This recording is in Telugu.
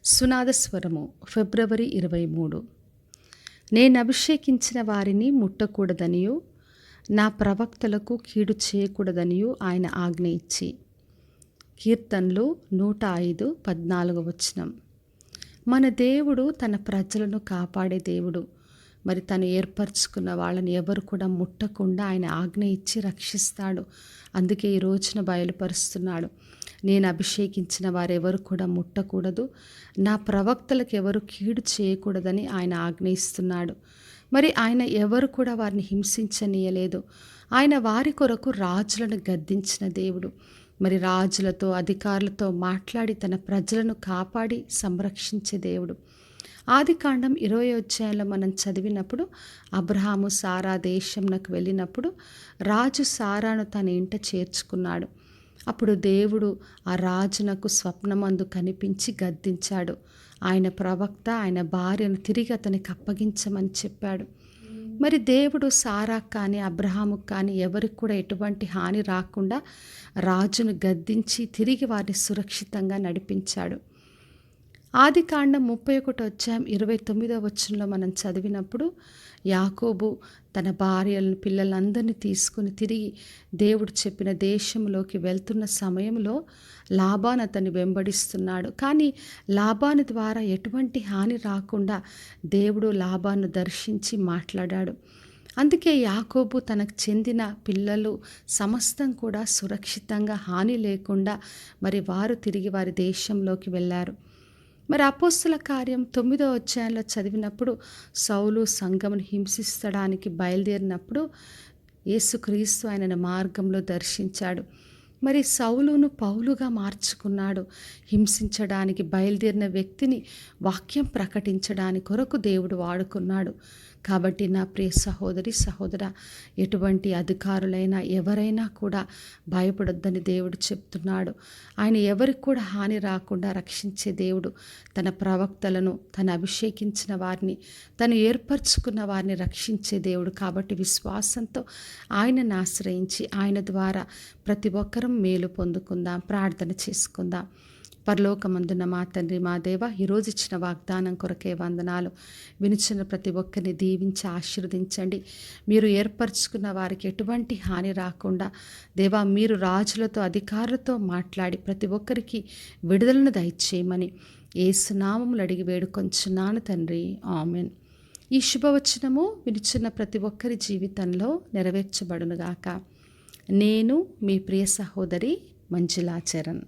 సునాదస్వరము ఫిబ్రవరి 23. నేను అభిషేకించిన వారిని ముట్టకూడదనియు నా ప్రవక్తలకు కీడు చేయకూడదనియు ఆయన ఆజ్ఞ ఇచ్చి. కీర్తనలు 105, 14. మన దేవుడు తన ప్రజలను కాపాడే దేవుడు. మరి తను ఏర్పరచుకున్న వాళ్ళని ఎవరు కూడా ముట్టకుండా ఆయన ఆజ్ఞ ఇచ్చి రక్షిస్తాడు. అందుకే ఈ రోజున బయలుపరుస్తున్నాడు. నేను అభిషేకించిన వారెవరు కూడా ముట్టకూడదు, నా ప్రవక్తలకు ఎవరు కీడు చేయకూడదని ఆయన ఆజ్ఞయిస్తున్నాడు. మరి ఆయన ఎవరు కూడా వారిని హింసించనీయలేదు. ఆయన వారి కొరకు రాజులను గద్దించిన దేవుడు. మరి రాజులతో అధికారులతో మాట్లాడి తన ప్రజలను కాపాడి సంరక్షించే దేవుడు. ఆదికాండం 20వ అధ్యాయంలో మనం చదివినప్పుడు అబ్రహాము సారా దేశంనకు వెళ్ళినప్పుడు రాజు సారాను తన ఇంట చేర్చుకున్నాడు. అప్పుడు దేవుడు ఆ రాజునకు స్వప్నమందు కనిపించి గద్దించాడు. ఆయన ప్రవక్త ఆయన భార్యను తిరిగి అతనికి అప్పగించమని చెప్పాడు. మరి దేవుడు సారాకు కానీ అబ్రహాముకు కానీ ఎవరికి కూడా ఎటువంటి హాని రాకుండా రాజును గద్దించి తిరిగి వారిని సురక్షితంగా నడిపించాడు. ఆదికాండం 31వ అధ్యాయం 29వ వచనంలో మనం చదివినప్పుడు యాకోబు తన భార్యలను పిల్లలందరినీ తీసుకుని తిరిగి దేవుడు చెప్పిన దేశంలోకి వెళ్తున్న సమయంలో లాబాను అతన్ని వెంబడిస్తున్నాడు. కానీ లాబాను ద్వారా ఎటువంటి హాని రాకుండా దేవుడు లాబాను దర్శించి మాట్లాడాడు. అందుకే యాకోబు తనకు చెందిన పిల్లలు సమస్తం కూడా సురక్షితంగా హాని లేకుండా మరి వారు తిరిగి వారి దేశంలోకి వెళ్ళారు. మరి అపోస్తల కార్యం 9వ అధ్యాయంలో చదివినప్పుడు సౌలు సంఘమును హింసించడానికి బయలుదేరినప్పుడు యేసుక్రీస్తు ఆయనను మార్గంలో దర్శించాడు. మరి సౌలును పౌలుగా మార్చుకున్నాడు. హింసించడానికి బయలుదేరిన వ్యక్తిని వాక్యం ప్రకటించడానికి కొరకు దేవుడు వాడుకున్నాడు. కాబట్టి నా ప్రియ సహోదరి సహోదర, ఎటువంటి అధికారులైనా ఎవరైనా కూడా భయపడొద్దని దేవుడు చెప్తున్నాడు. ఆయన ఎవరికి కూడా హాని రాకుండా రక్షించే దేవుడు. తన ప్రవక్తలను, తను అభిషేకించిన వారిని, తను ఏర్పరచుకున్న వారిని రక్షించే దేవుడు. కాబట్టి విశ్వాసంతో ఆయనను ఆశ్రయించి ఆయన ద్వారా ప్రతి ఒక్కరం మేలు పొందుకుందాం. ప్రార్థన చేసుకుందాం. పరలోకమందున్న మా తండ్రి, మా దేవ, ఈరోజు ఇచ్చిన వాగ్దానం కొరకే వందనాలు. వినిచిన ప్రతి ఒక్కరిని దీవించి ఆశీర్వదించండి. మీరు ఏర్పరచుకున్న వారికి ఎటువంటి హాని రాకుండా దేవా, మీరు రాజులతో అధికారులతో మాట్లాడి ప్రతి ఒక్కరికి విడుదలను దయచేయమని యేసు నామములో అడిగి వేడుకొంచున్నాను తండ్రి, ఆమెన్. ఈ శుభవచనము వినిచిన ప్రతి ఒక్కరి జీవితంలో నెరవేర్చబడునుగాక. నేను మీ ప్రియ సహోదరి మంజులా చరణ్.